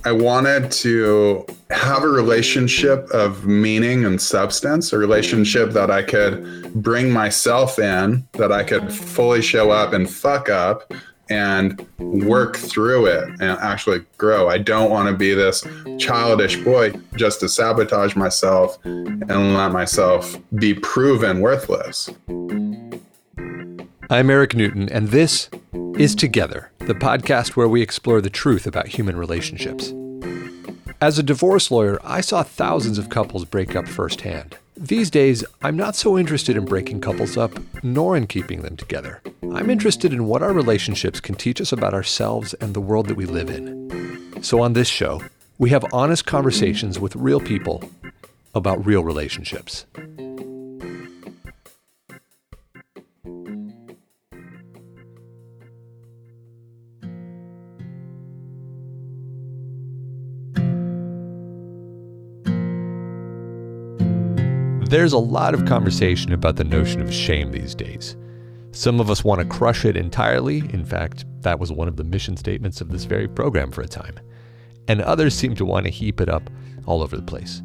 I wanted to have a relationship of meaning and substance, a relationship that I could bring myself in, that I could fully show up and fuck up and work through it and actually grow. I don't want to be this childish boy just to sabotage myself and let myself be proven worthless. I'm Eric Newton, and this is Together, the podcast where we explore the truth about human relationships. As a divorce lawyer, I saw thousands of couples break up firsthand. These days, I'm not so interested in breaking couples up, nor in keeping them together. I'm interested in what our relationships can teach us about ourselves and the world that we live in. So on this show, we have honest conversations with real people about real relationships. There's a lot of conversation about the notion of shame these days. Some of us want to crush it entirely. In fact, that was one of the mission statements of this very program for a time. And others seem to want to heap it up all over the place.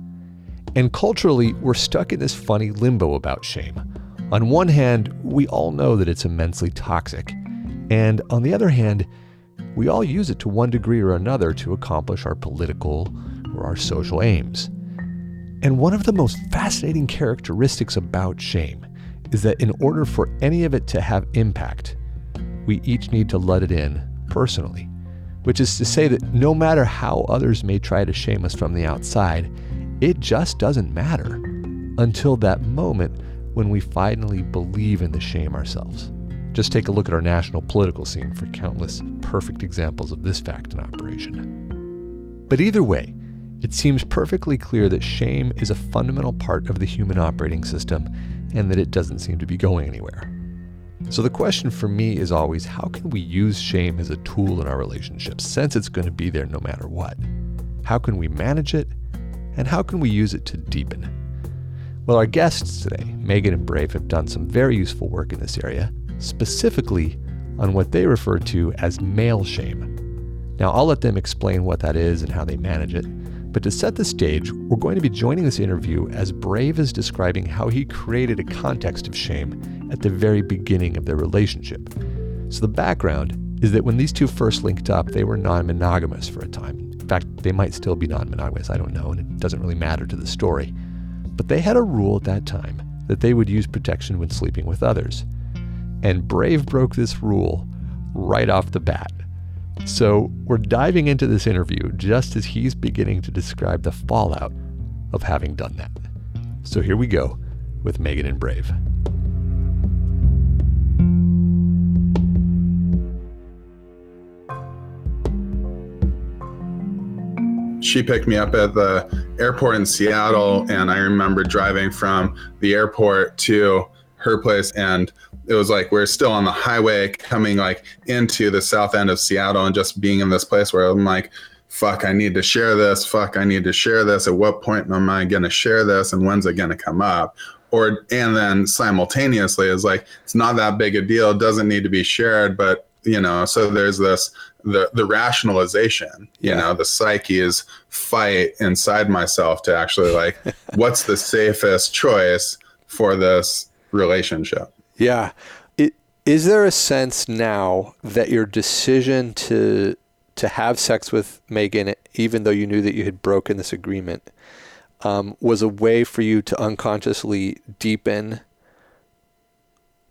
And culturally, we're stuck in this funny limbo about shame. On one hand, we all know that it's immensely toxic. And on the other hand, we all use it to one degree or another to accomplish our political or our social aims. And one of the most fascinating characteristics about shame is that in order for any of it to have impact, we each need to let it in personally, which is to say that no matter how others may try to shame us from the outside, it just doesn't matter until that moment when we finally believe in the shame ourselves. Just take a look at our national political scene for countless perfect examples of this fact in operation. But either way, it seems perfectly clear that shame is a fundamental part of the human operating system and that it doesn't seem to be going anywhere. So the question for me is always, how can we use shame as a tool in our relationships, since it's going to be there no matter what? How can we manage it, and how can we use it to deepen? Well, our guests today, Megan and Brave, have done some very useful work in this area, specifically on what they refer to as male shame. Now, I'll let them explain what that is and how they manage it. But to set the stage, we're going to be joining this interview as Brave is describing how he created a context of shame at the very beginning of their relationship. So the background is that when these two first linked up, they were non-monogamous for a time. In fact, they might still be non-monogamous, I don't know, and it doesn't really matter to the story. But they had a rule at that time that they would use protection when sleeping with others. And Brave broke this rule right off the bat. So we're diving into this interview just as he's beginning to describe the fallout of having done that. So here we go with Megan and Brave. She picked me up at the airport in Seattle, and I remember driving from the airport to her place, and it was like we're still on the highway coming like into the south end of Seattle, and just being in this place where I'm like, fuck, I need to share this. Fuck, I need to share this. At what point am I going to share this, and when's it going to come up? And then simultaneously is like, it's not that big a deal. It doesn't need to be shared. But, so there's this, the rationalization, the psyche's fight inside myself to actually like, what's the safest choice for this relationship? Yeah. Is there a sense now that your decision to have sex with Megan, even though you knew that you had broken this agreement, was a way for you to unconsciously deepen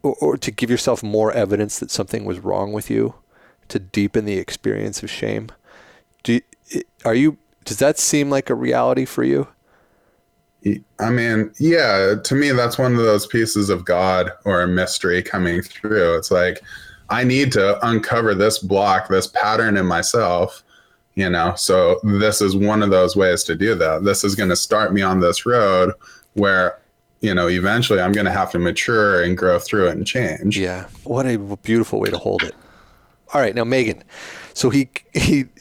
or to give yourself more evidence that something was wrong with you, to deepen the experience of shame? Does that seem like a reality for you? I mean, yeah, to me, that's one of those pieces of God or a mystery coming through. It's like, I need to uncover this block, this pattern in myself, so this is one of those ways to do that. This is going to start me on this road where, eventually I'm going to have to mature and grow through it and change. Yeah. What a beautiful way to hold it. All right. Now, Megan, so he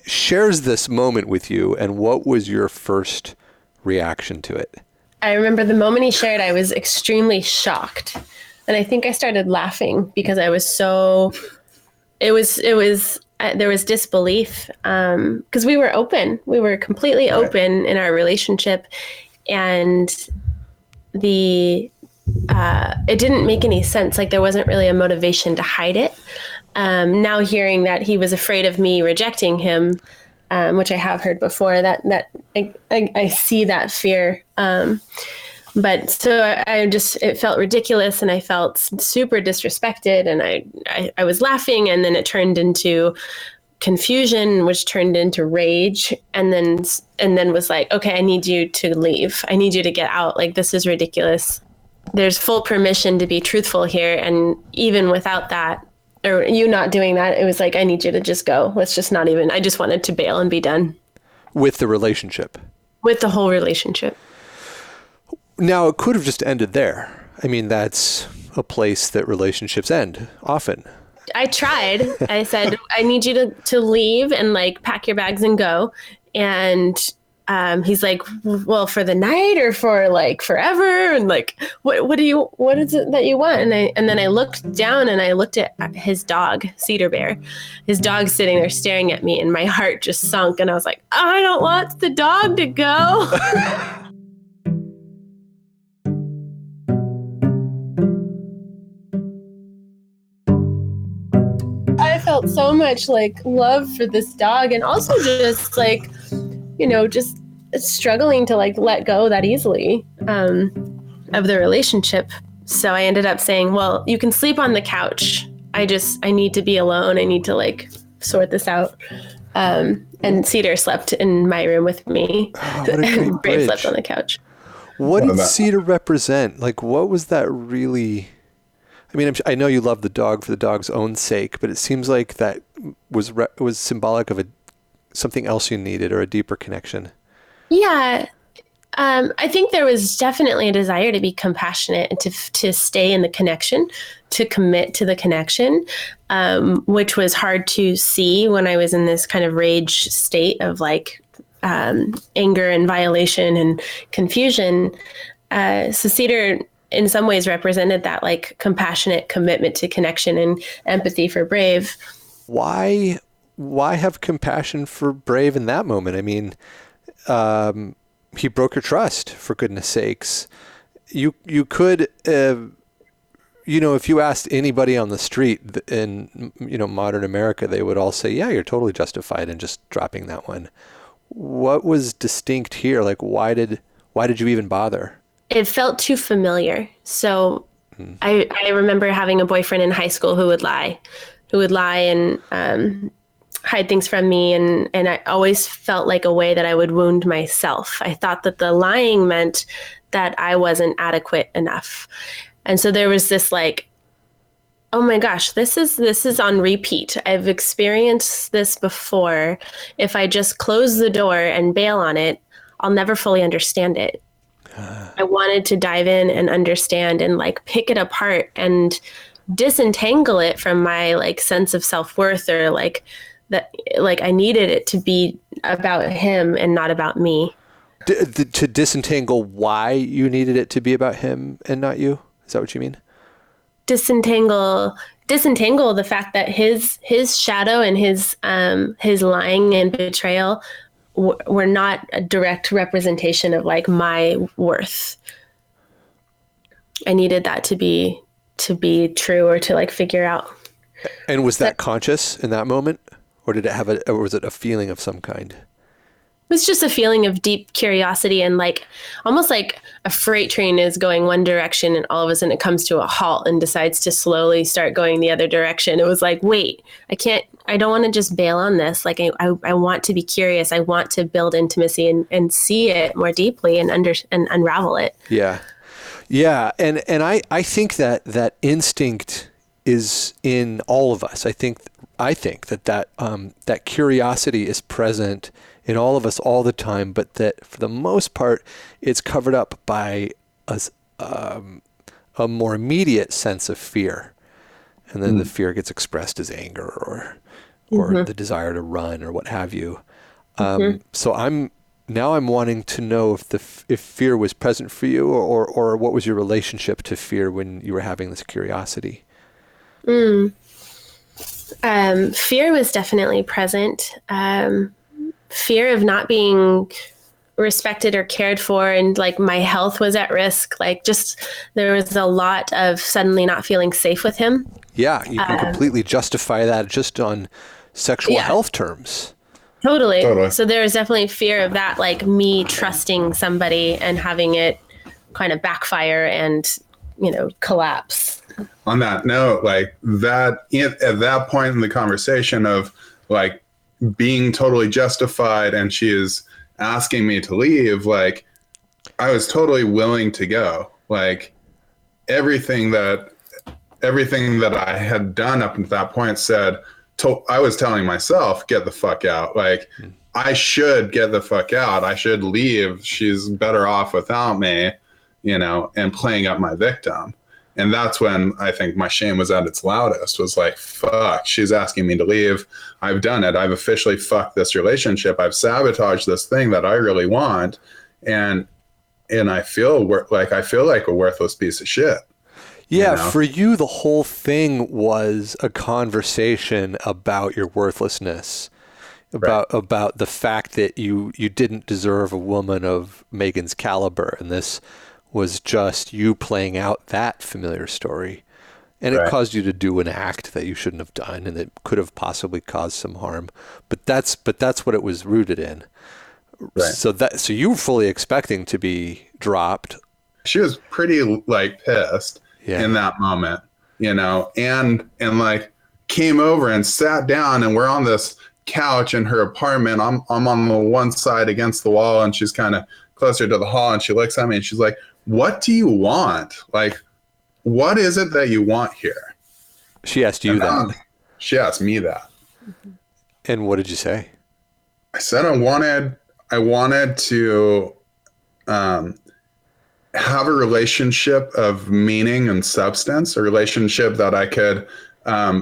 shares this moment with you, and what was your first reaction to it? I remember the moment he shared, I was extremely shocked. And I think I started laughing because I was so, I there was disbelief because we were open. We were completely open in our relationship, and it didn't make any sense. Like there wasn't really a motivation to hide it. Now hearing that he was afraid of me rejecting him, which I have heard before, that I see that fear. But so it felt ridiculous, and I felt super disrespected, and I was laughing, and then it turned into confusion, which turned into rage, and then was like, okay, I need you to leave. I need you to get out. Like, this is ridiculous. There's full permission to be truthful here. And even without that, or you not doing that, it was like, I need you to just go. Let's just not even, I just wanted to bail and be done. With the relationship? With the whole relationship. Now, it could have just ended there. I mean, that's a place that relationships end often. I tried. I said, I need you to leave and like pack your bags and go. And he's like, well, for the night or for like forever? And like, what is it that you want? And then I looked down and I looked at his dog, Cedar Bear. His dog sitting there staring at me, and my heart just sunk. And I was like, I don't want the dog to go. I felt so much like love for this dog, and also just like, just struggling to like let go that easily of the relationship. So I ended up saying, well, you can sleep on the couch. I need to be alone. I need to like sort this out. And Cedar slept in my room with me. Oh, what a great Brave slept on the couch. What did Cedar represent? Like, what was that really? I mean, I know you love the dog for the dog's own sake, but it seems like that was symbolic of something else you needed, or a deeper connection. Yeah. I think there was definitely a desire to be compassionate and to stay in the connection, to commit to the connection, which was hard to see when I was in this kind of rage state of like anger and violation and confusion. So Cedar in some ways represented that like compassionate commitment to connection and empathy for Brave. Why have compassion for Brave in that moment? I mean, he broke your trust, for goodness sakes. You could, if you asked anybody on the street in, modern America, they would all say, yeah, you're totally justified in just dropping that one. What was distinct here? Like, why did you even bother? It felt too familiar. So I remember having a boyfriend in high school who would lie and hide things from me. And I always felt like a way that I would wound myself. I thought that the lying meant that I wasn't adequate enough. And so there was this like, oh my gosh, this is on repeat. I've experienced this before. If I just close the door and bail on it, I'll never fully understand it. I wanted to dive in and understand and like pick it apart and disentangle it from my like sense of self-worth, or like that, like I needed it to be about him and not about me. To disentangle why you needed it to be about him and not you? Is that what you mean? Disentangle the fact that his shadow and his lying and betrayal were not a direct representation of like my worth. I needed that to be true, or to like figure out. And was that conscious in that moment, or did it have or was it a feeling of some kind? It was just a feeling of deep curiosity, and like almost like a freight train is going one direction and all of a sudden it comes to a halt and decides to slowly start going the other direction. It was like, wait, I don't want to just bail on this. Like I want to be curious. I want to build intimacy and see it more deeply and unravel it. Yeah. Yeah. And I think that instinct is in all of us. I think that curiosity is present in all of us all the time, but that for the most part, it's covered up by a more immediate sense of fear. And then the fear gets expressed as anger or the desire to run or what have you. So I'm wanting to know if fear was present for you, or what was your relationship to fear when you were having this curiosity? Fear was definitely present. Fear of not being respected or cared for, and like my health was at risk. Like just there was a lot of suddenly not feeling safe with him. Yeah, you can completely justify that just on sexual health terms. Totally. So there was definitely fear of that, like me trusting somebody and having it kind of backfire and, collapse. On that note, like that, at that point in the conversation of like being totally justified and she is asking me to leave, like I was totally willing to go. Like everything that I had done up until that point I was telling myself, get the fuck out. Like I should get the fuck out. I should leave. She's better off without me, and playing up my victim. And that's when I think my shame was at its loudest, was like, fuck, she's asking me to leave. I've done it. I've officially fucked this relationship. I've sabotaged this thing that I really want. And I feel like a worthless piece of shit. Yeah, for you, the whole thing was a conversation about your worthlessness, about the fact that you didn't deserve a woman of Megan's caliber, and this was just you playing out that familiar story, and it caused you to do an act that you shouldn't have done, and that could have possibly caused some harm. But that's what it was rooted in. Right. So you were fully expecting to be dropped. She was pretty like pissed. In that moment, and like came over and sat down, and we're on this couch in her apartment. I'm on the one side against the wall, and she's kind of closer to the hall, and she looks at me and she's like, "What do you want? Like, what is it that you want here?" She asked you that. She asked me that. And what did you say? I said I wanted to have a relationship of meaning and substance, a relationship that I could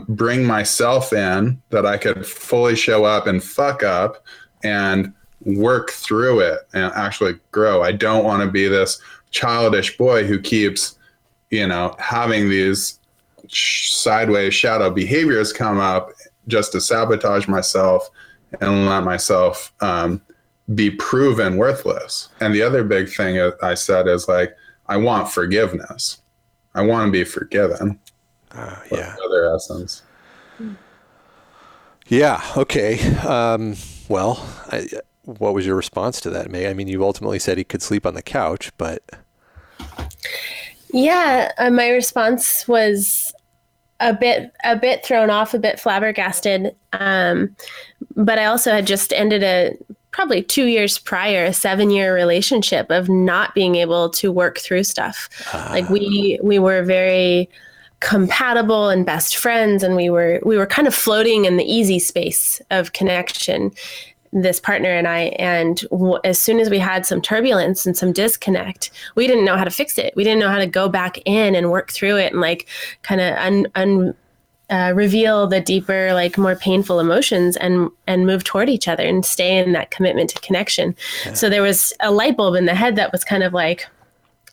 bring myself in, that I could fully show up and fuck up and work through it and actually grow. I don't want to be this childish boy who keeps, having these sideways shadow behaviors come up just to sabotage myself and let myself be proven worthless. And the other big thing I said is like, I want forgiveness. I want to be forgiven. Other essence. Yeah. Okay. What was your response to that, May? I mean, you ultimately said he could sleep on the couch, but. Yeah. My response was a bit thrown off, a bit flabbergasted. But I also had just ended probably 2 years prior, a 7-year relationship of not being able to work through stuff. Like we were very compatible and best friends, and we were kind of floating in the easy space of connection, this partner and I. And as soon as we had some turbulence and some disconnect, we didn't know how to fix it. We didn't know how to go back in and work through it and like kind of reveal the deeper, like more painful emotions and move toward each other and stay in that commitment to connection. Yeah. So there was a light bulb in the head that was kind of like,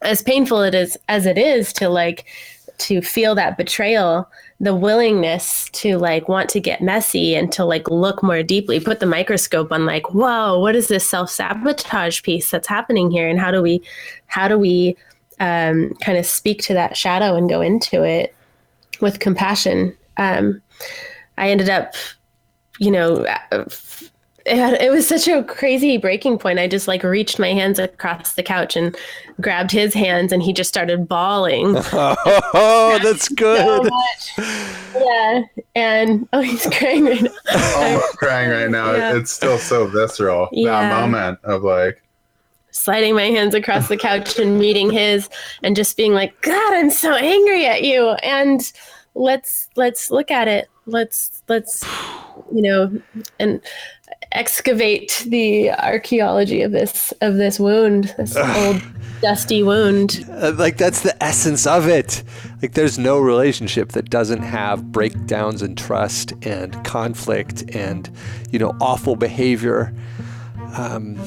as painful as it is to feel that betrayal, the willingness to like want to get messy and to like look more deeply, put the microscope on like, whoa, what is this self-sabotage piece that's happening here? And how do we kind of speak to that shadow and go into it with compassion? I ended up, it was such a crazy breaking point. I just like reached my hands across the couch and grabbed his hands, and he just started bawling. Oh, that's good. So yeah. And he's crying right now. Almost crying right now. Yeah. It's still so visceral. Yeah. That moment of like sliding my hands across the couch and meeting his and just being like, God, I'm so angry at you. And let's look at it. Let's and excavate the archaeology of this wound, this old dusty wound. Like that's the essence of it. Like there's no relationship that doesn't have breakdowns in trust and conflict and, awful behavior. And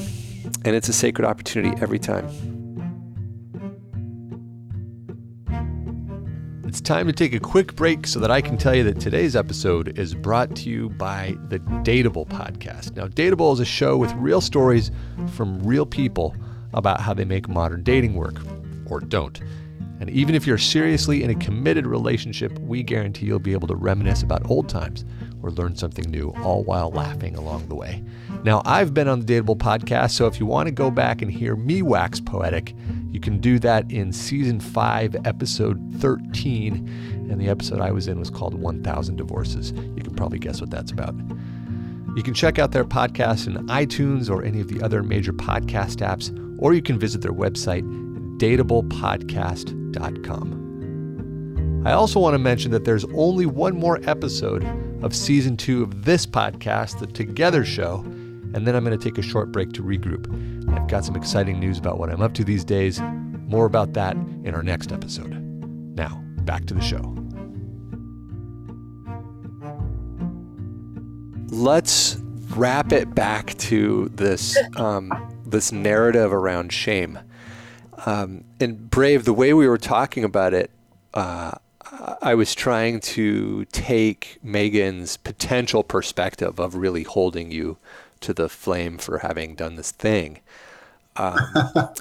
it's a sacred opportunity every time. It's time to take a quick break so that I can tell you that today's episode is brought to you by the Dateable podcast. Now, Dateable is a show with real stories from real people about how they make modern dating work, or don't. And even if you're seriously in a committed relationship, we guarantee you'll be able to reminisce about old times or learn something new, all while laughing along the way. Now, I've been on the Dateable podcast, so if you want to go back and hear me wax poetic, you can do that in season 5, episode 13. And the episode I was in was called 1000 Divorces. You can probably guess what that's about. You can check out their podcast in iTunes or any of the other major podcast apps, or you can visit their website, dateablepodcast.com. I also want to mention that there's only one more episode of season 2 of this podcast, The Together Show, and then I'm going to take a short break to regroup. I've got some exciting news about what I'm up to these days. More about that in our next episode. Now, back to the show. Let's wrap it back to this this narrative around shame. And Brave, the way we were talking about it, I was trying to take Megan's potential perspective of really holding you to the flame for having done this thing. But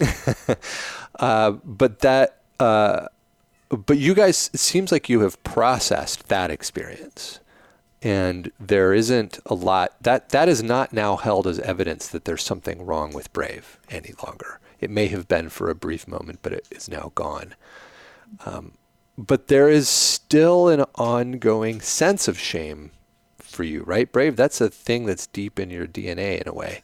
you guys, it seems like you have processed that experience, and there isn't a lot that is not now held as evidence that there's something wrong with Brave any longer. It may have been for a brief moment, but it is now gone. But there is still an ongoing sense of shame for you, right, Brave? That's a thing that's deep in your DNA in a way,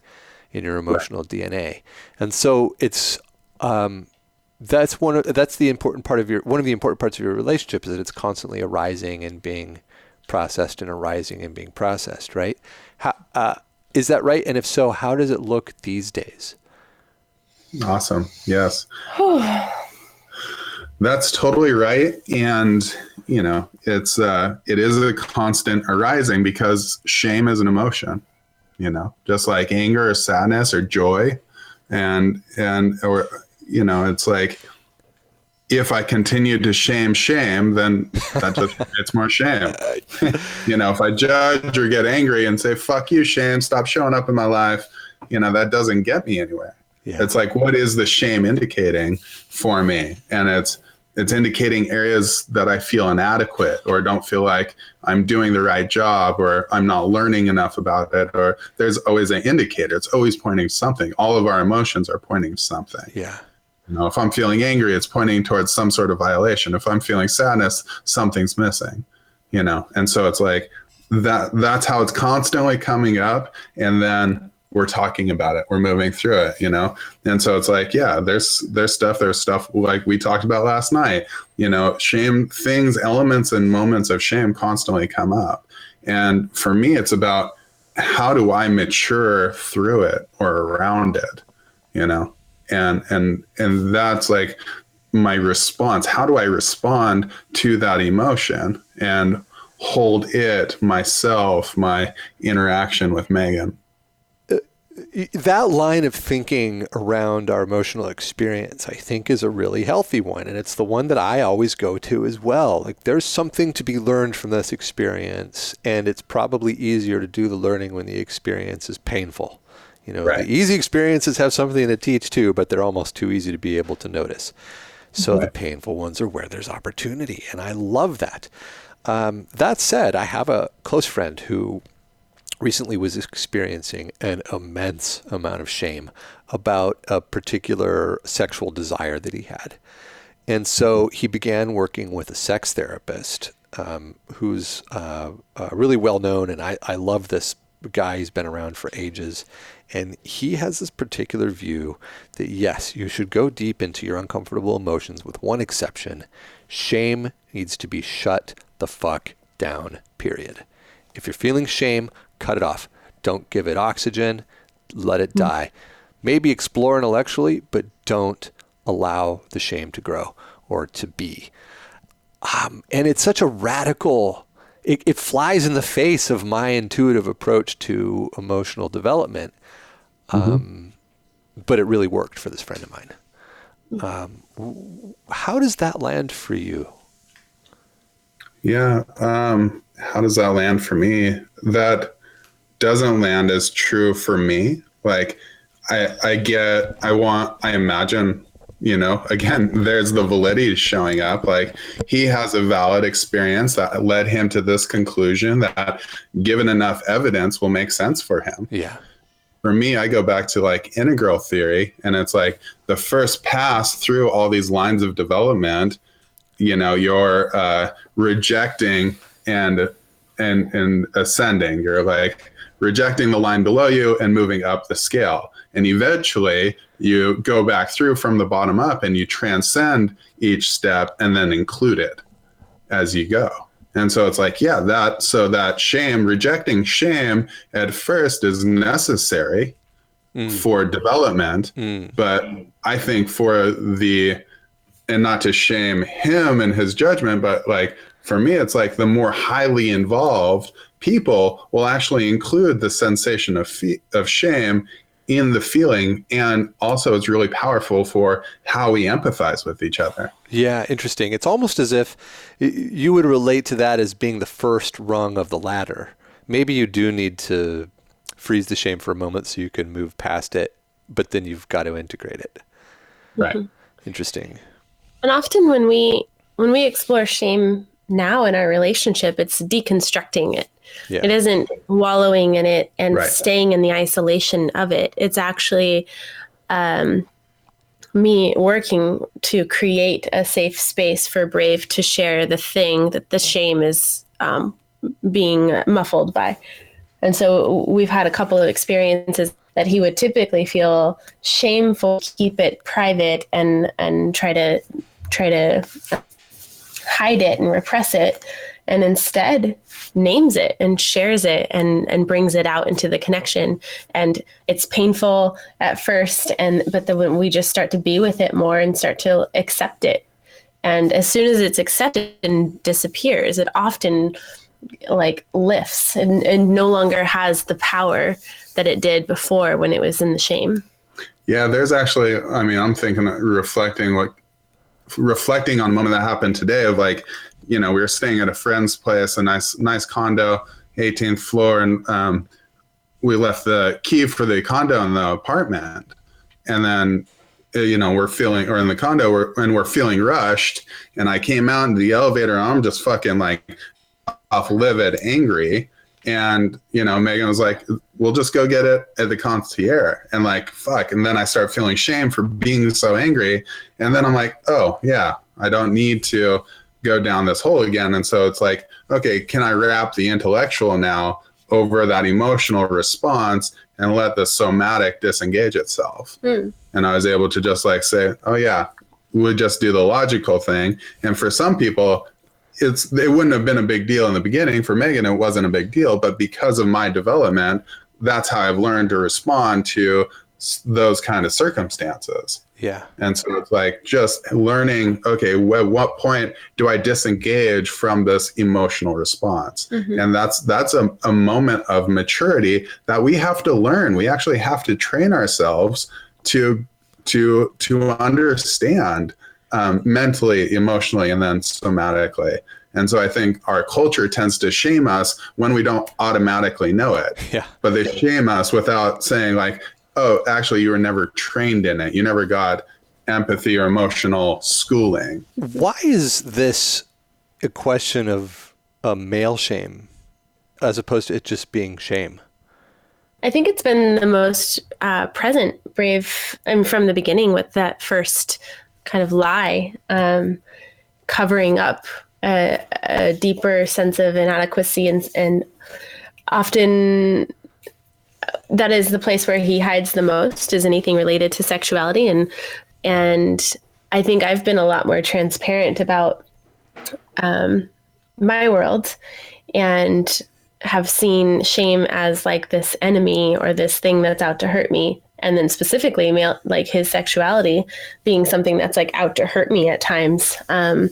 in your emotional DNA. And so it's that's one of the important part of one of the important parts of your relationship is that it's constantly arising and being processed and arising and being processed, right? Is that right? And if so, how does it look these days? Awesome. Yes. That's totally right. And, it is a constant arising because shame is an emotion, just like anger or sadness or joy. And it's like, if I continue to shame, then that just it's more shame. If I judge or get angry and say, fuck you, shame, stop showing up in my life, that doesn't get me anywhere. Yeah. It's like, what is the shame indicating for me? And it's indicating areas that I feel inadequate or don't feel like I'm doing the right job or I'm not learning enough about it, or there's always an indicator. It's always pointing to something. All of our emotions are pointing to something. Yeah. If I'm feeling angry, it's pointing towards some sort of violation. If I'm feeling sadness, something's missing, And so it's like that's how it's constantly coming up. And then we're talking about it. We're moving through it, And so it's like, yeah, there's stuff like we talked about last night, shame, things, elements and moments of shame constantly come up. And for me, it's about how do I mature through it or around it, and that's like my response. How do I respond to that emotion and hold it, myself, my interaction with Megan? That line of thinking around our emotional experience, I think, is a really healthy one. And it's the one that I always go to as well. Like, there's something to be learned from this experience. And it's probably easier to do the learning when the experience is painful. Right. The easy experiences have something to teach too, but they're almost too easy to be able to notice. So right. The painful ones are where there's opportunity. And I love that. That said, I have a close friend who recently was experiencing an immense amount of shame about a particular sexual desire that he had. And so he began working with a sex therapist who's really well known. And I love this guy. He's been around for ages. And he has this particular view that, yes, you should go deep into your uncomfortable emotions with one exception. Shame needs to be shut the fuck down, period. If you're feeling shame, cut it off. Don't give it oxygen. Let it die. Maybe explore intellectually, but don't allow the shame to grow or to be. And it's such a radical, it flies in the face of my intuitive approach to emotional development. But it really worked for this friend of mine. How does that land for you? Yeah. How does that land for me? That doesn't land as true for me. Like, I imagine, again, there's the validity showing up. Like, he has a valid experience that led him to this conclusion that, given enough evidence, will make sense for him. Yeah. For me, I go back to like integral theory, and it's like the first pass through all these lines of development, you're rejecting and ascending. You're like rejecting the line below you and moving up the scale. And eventually you go back through from the bottom up and you transcend each step and then include it as you go. And so it's like, that shame, rejecting shame at first is necessary for development. But I think and not to shame him and his judgment, but like, for me, it's like the more highly involved people will actually include the sensation of shame in the feeling. And also it's really powerful for how we empathize with each other. Yeah, interesting. It's almost as if you would relate to that as being the first rung of the ladder. Maybe you do need to freeze the shame for a moment so you can move past it, but then you've got to integrate it. Right. Interesting. And often when we explore shame now in our relationship, it's deconstructing it. Yeah. It isn't wallowing in it and staying in the isolation of it. It's actually me working to create a safe space for Brave to share the thing that the shame is being muffled by. And so we've had a couple of experiences that he would typically feel shameful, keep it private, and try to hide it and repress it, and instead names it and shares it and brings it out into the connection. And it's painful at first, but then when we just start to be with it more and start to accept it, and as soon as it's accepted and disappears, it often like lifts and no longer has the power that it did before when it was in the shame. Yeah, there's actually, I'm thinking reflecting on a moment that happened today of like, we were staying at a friend's place, a nice condo, 18th floor. And we left the key for the condo in the apartment. And then, we're feeling rushed. And I came out into the elevator and I'm just fucking like off livid, angry. And, Megan was like, we'll just go get it at the concierge. And like, fuck. And then I start feeling shame for being so angry. And then I'm like, oh yeah, I don't need to go down this hole again. And so it's like, okay, can I wrap the intellectual now over that emotional response and let the somatic disengage itself? And I was able to just like say, oh yeah, we'll just do the logical thing. And for some people, it wouldn't have been a big deal in the beginning. For Megan, it wasn't a big deal, but because of my development, that's how I've learned to respond to those kind of circumstances. Yeah. And so it's like just learning, okay, at what point do I disengage from this emotional response? And that's a moment of maturity that we have to learn. We actually have to train ourselves to understand mentally, emotionally, and then somatically. And so I think our culture tends to shame us when we don't automatically know it. Yeah. But they shame us without saying like, oh, actually, you were never trained in it. You never got empathy or emotional schooling. Why is this a question of a male shame as opposed to it just being shame? I think it's been the most present, Brave, and from the beginning with that first kind of lie, covering up a deeper sense of inadequacy, and often that is the place where he hides the most, is anything related to sexuality. And I think I've been a lot more transparent about my world and have seen shame as like this enemy or this thing that's out to hurt me. And then specifically like his sexuality being something that's like out to hurt me at times. And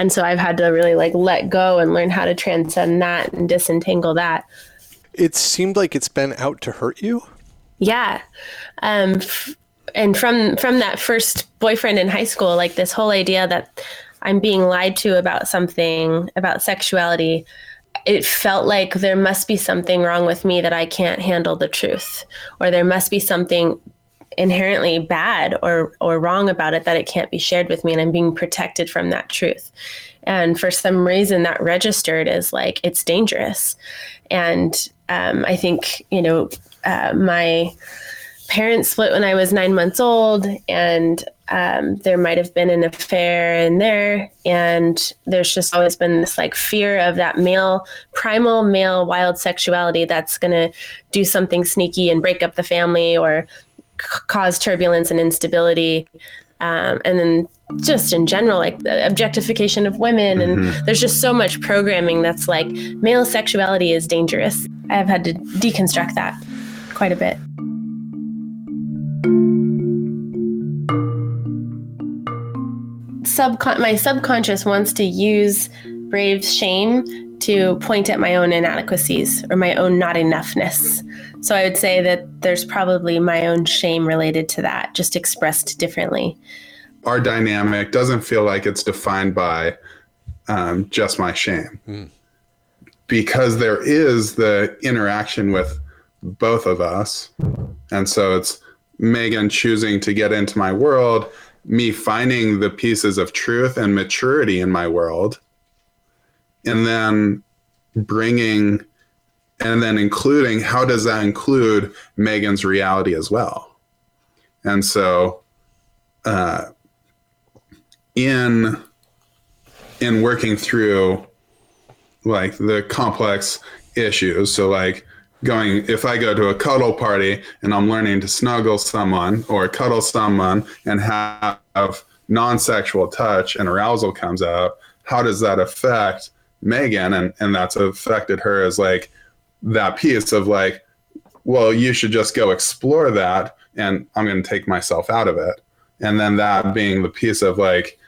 so I've had to really like let go and learn how to transcend that and disentangle that. It seemed like it's been out to hurt you? Yeah. And from that first boyfriend in high school, like this whole idea that I'm being lied to about something, about sexuality, it felt like there must be something wrong with me that I can't handle the truth, or there must be something inherently bad or wrong about it that it can't be shared with me, and I'm being protected from that truth. And for some reason that registered as like, it's dangerous. And I think, my parents split when I was 9 months old, and there might have been an affair in there. And there's just always been this like fear of that primal male wild sexuality that's going to do something sneaky and break up the family or cause turbulence and instability. And then just in general, like the objectification of women. And there's just so much programming that's like male sexuality is dangerous. I've had to deconstruct that quite a bit. My subconscious wants to use Brave's shame to point at my own inadequacies or my own not enoughness. So I would say that there's probably my own shame related to that, just expressed differently. Our dynamic doesn't feel like it's defined by just my shame, because there is the interaction with both of us. And so it's Megan choosing to get into my world, me finding the pieces of truth and maturity in my world, and then including, how does that include Megan's reality as well? And so in working through like the complex issues, so like if I go to a cuddle party and I'm learning to snuggle someone or cuddle someone and have non-sexual touch and arousal comes up, how does that affect Megan? And that's affected her as like that piece of like, well, you should just go explore that, and I'm going to take myself out of it. And then that being the piece of like,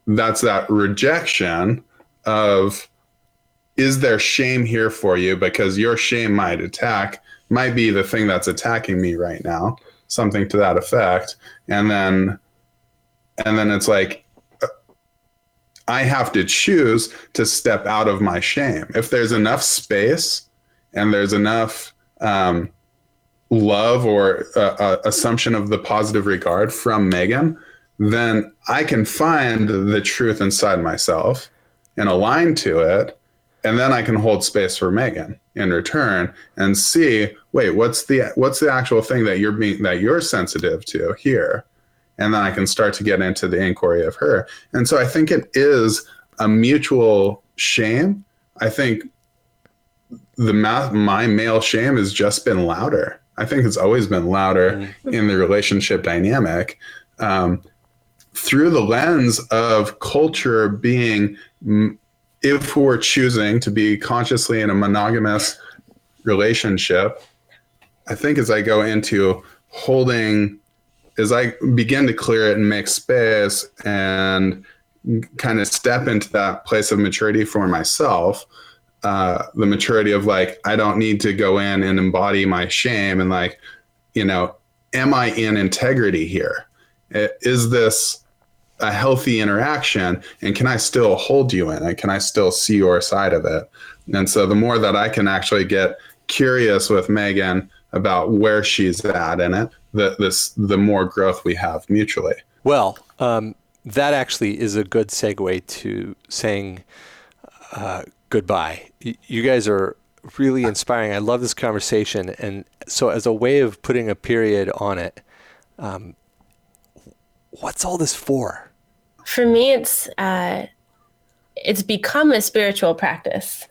that's that rejection of, is there shame here for you? Because your shame might be the thing that's attacking me right now, something to that effect. And then it's like, I have to choose to step out of my shame. If there's enough space and there's enough love or assumption of the positive regard from Megan, then I can find the truth inside myself and align to it. And then I can hold space for Megan in return and see, wait, what's the actual thing that you're sensitive to here? And then I can start to get into the inquiry of her. And so I think it is a mutual shame. I think my male shame has just been louder. I think it's always been louder in the relationship dynamic, through the lens of culture being, if we're choosing to be consciously in a monogamous relationship, I think as I go into as I begin to clear it and make space and kind of step into that place of maturity for myself, the maturity of like, I don't need to go in and embody my shame and like, am I in integrity here? Is this a healthy interaction, and can I still hold you in it? Can I still see your side of it? And so the more that I can actually get curious with Megan about where she's at in it, the more growth we have mutually. Well, that actually is a good segue to saying goodbye. You guys are really inspiring. I love this conversation. And so as a way of putting a period on it, what's all this for? For me, it's become a spiritual practice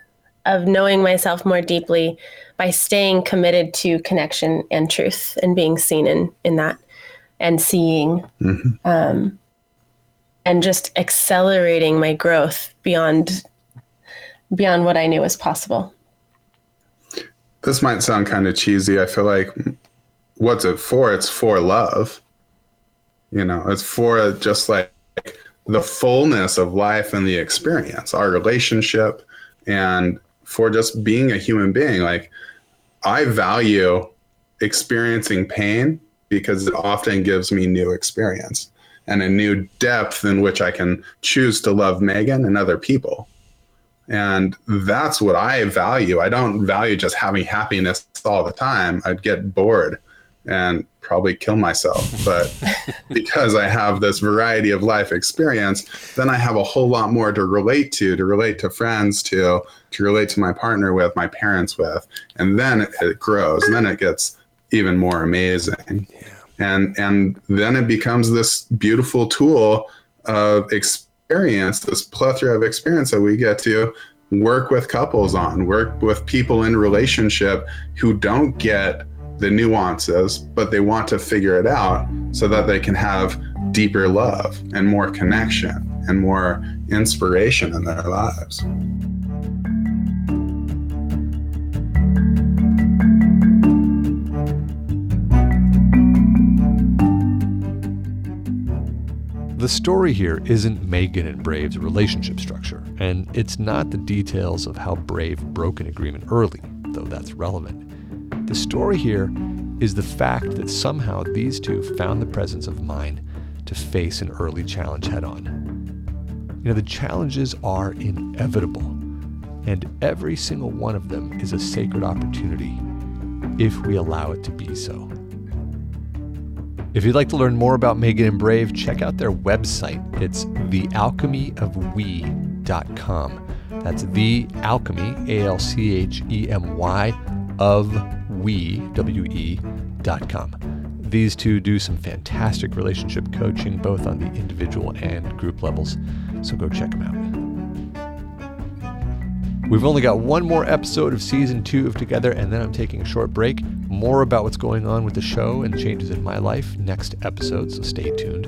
of knowing myself more deeply by staying committed to connection and truth and being seen in that and seeing, and just accelerating my growth beyond what I knew was possible. This might sound kind of cheesy. I feel like, what's it for? It's for love. It's for just like the fullness of life and the experience, our relationship, and for just being a human being. Like, I value experiencing pain because it often gives me new experience. and a new depth in which I can choose to love Megan and other people. And that's what I value. I don't value just having happiness all the time. I'd get bored and probably kill myself. But because I have this variety of life experience, then I have a whole lot more to relate to friends, to relate to my partner with, my parents with. And then it grows, and then it gets even more amazing. And then it becomes this beautiful tool of experience, this plethora of experience that we get to work with couples on, work with people in relationship who don't get the nuances, but they want to figure it out so that they can have deeper love and more connection and more inspiration in their lives. The story here isn't Megan and Brave's relationship structure, and it's not the details of how Brave broke an agreement early, though that's relevant. The story here is the fact that somehow these two found the presence of mind to face an early challenge head on. You know, the challenges are inevitable, and every single one of them is a sacred opportunity if we allow it to be so. If you'd like to learn more about Megan and Brave, check out their website. It's thealchemyofwe.com. That's the alchemy, ALCHEMY, of we, W-E.com. These two do some fantastic relationship coaching, both on the individual and group levels, so go check them out. We've only got one more episode of Season 2 of Together, and then I'm taking a short break. More about what's going on with the show and changes in my life next episode, so stay tuned.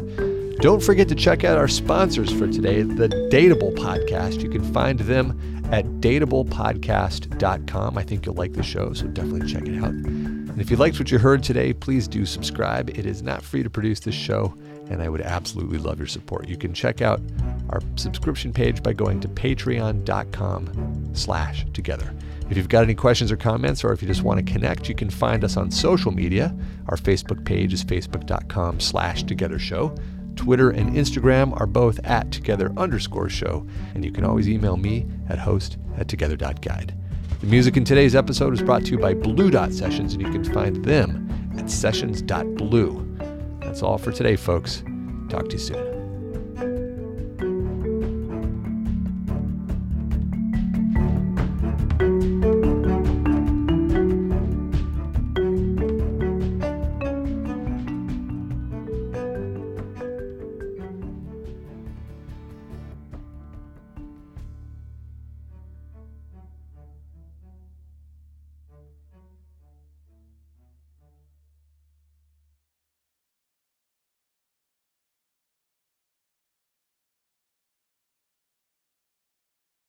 Don't forget to check out our sponsors for today, the Dateable Podcast. You can find them at dateablepodcast.com. I think you'll like the show, so definitely check it out. And if you liked what you heard today, please do subscribe. It is not free to produce this show, and I would absolutely love your support. You can check out our subscription page by going to patreon.com/together. If you've got any questions or comments, or if you just want to connect, you can find us on social media. Our Facebook page is facebook.com/togethershow. Twitter and Instagram are both at @together_show, and you can always email me at host@together.guide. The music in today's episode is brought to you by Blue Dot Sessions, and you can find them at sessions.blue. That's all for today, folks. Talk to you soon.